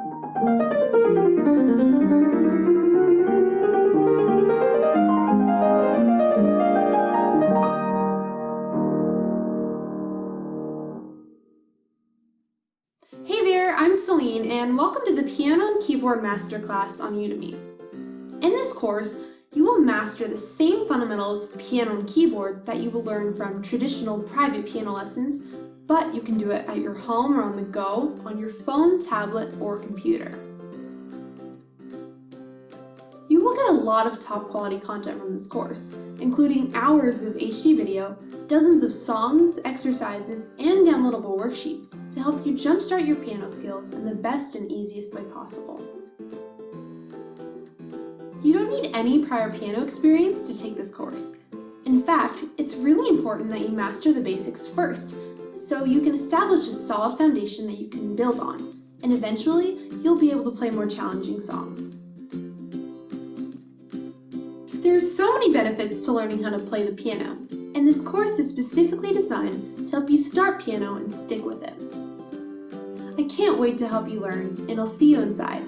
Hey there, I'm Celine, and welcome to the Piano and Keyboard Masterclass on Udemy. In this course, you will master the same fundamentals of piano and keyboard that you will learn from traditional private piano lessons, but you can do it at your home or on the go, on your phone, tablet, or computer. You will get a lot of top quality content from this course, including hours of HD video, dozens of songs, exercises, and downloadable worksheets to help you jumpstart your piano skills in the best and easiest way possible. You don't need any prior piano experience to take this course. In fact, it's really important that you master the basics first, so you can establish a solid foundation that you can build on, and eventually, you'll be able to play more challenging songs. There are so many benefits to learning how to play the piano, and this course is specifically designed to help you start piano and stick with it. I can't wait to help you learn, and I'll see you inside.